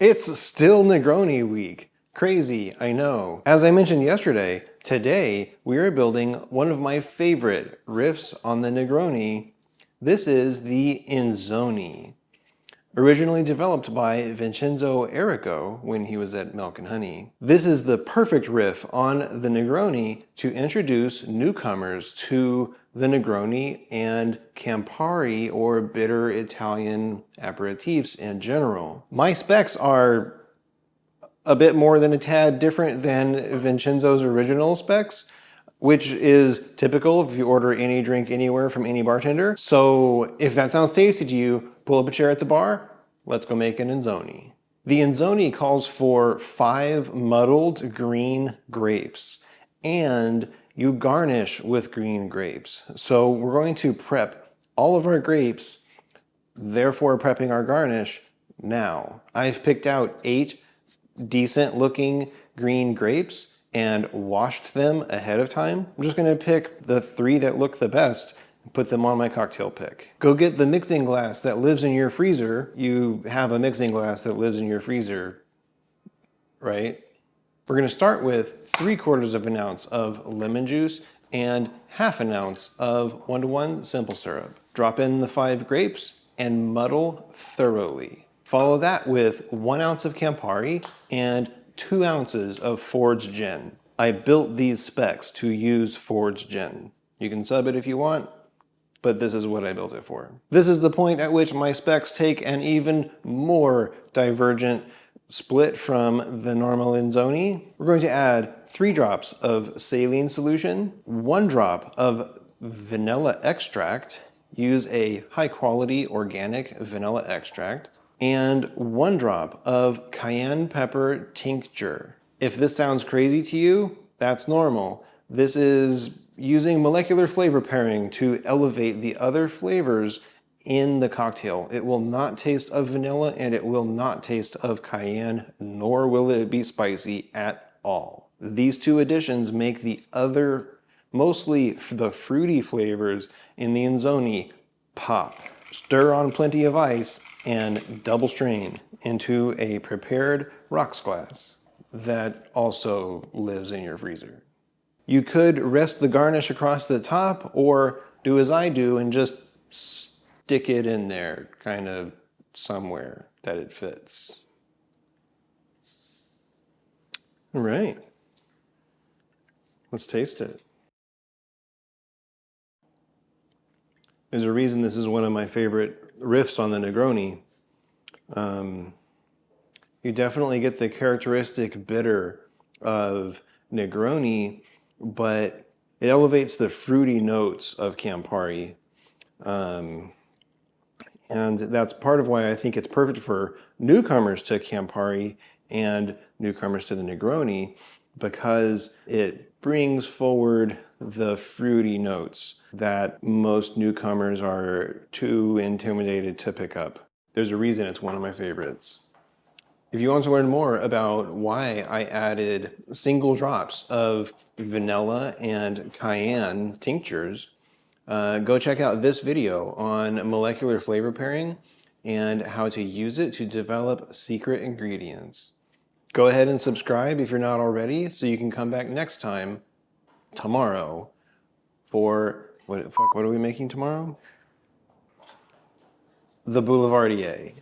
It's still Negroni week. Crazy, I know. As I mentioned yesterday, today we are building one of my favorite riffs on the Negroni. This is the Enzoni. Originally developed by Vincenzo Errico when he was at Milk and Honey. This is the perfect riff on the Negroni to introduce newcomers to the Negroni and Campari, or bitter Italian aperitifs in general. My specs are a bit more than a tad different than Vincenzo's original specs, which is typical if you order any drink anywhere from any bartender. So if that sounds tasty to you, pull up a chair at the bar, let's go make an Enzoni. The Enzoni calls for 5 muddled green grapes, and you garnish with green grapes. So we're going to prep all of our grapes, therefore prepping our garnish now. I've picked out 8 decent looking green grapes and washed them ahead of time. I'm just gonna pick the 3 that look the best and put them on my cocktail pick. Go get the mixing glass that lives in your freezer. You have a mixing glass that lives in your freezer, right? We're gonna start with 3/4 of an ounce of lemon juice and 1/2 ounce of 1:1 simple syrup. Drop in the 5 grapes and muddle thoroughly. Follow that with 1 ounce of Campari and 2 ounces of forged gin. I built these specs to use forged gin. You can sub it if you want, but this is what I built it for. This is the point at which my specs take an even more divergent split from the normal Enzoni. We're going to add 3 drops of saline solution, 1 drop of vanilla extract. Use a high quality organic vanilla extract, and 1 drop of cayenne pepper tincture. If this sounds crazy to you, that's normal. This is using molecular flavor pairing to elevate the other flavors in the cocktail. It will not taste of vanilla and it will not taste of cayenne, nor will it be spicy at all. These 2 additions make the other, mostly the fruity flavors in the Enzoni, pop. Stir on plenty of ice and double strain into a prepared rocks glass that also lives in your freezer. You could rest the garnish across the top or do as I do and just stick it in there kind of somewhere that it fits. All right, let's taste it. There's a reason this is one of my favorite riffs on the Negroni. You definitely get the characteristic bitter of Negroni, but it elevates the fruity notes of Campari. And that's part of why I think it's perfect for newcomers to Campari and newcomers to the Negroni, because it brings forward the fruity notes that most newcomers are too intimidated to pick up. There's a reason it's one of my favorites. If you want to learn more about why I added single drops of vanilla and cayenne tinctures, go check out this video on molecular flavor pairing and how to use it to develop secret ingredients. Go ahead and subscribe if you're not already, so you can come back next time, tomorrow, for, what are we making tomorrow? The Boulevardier.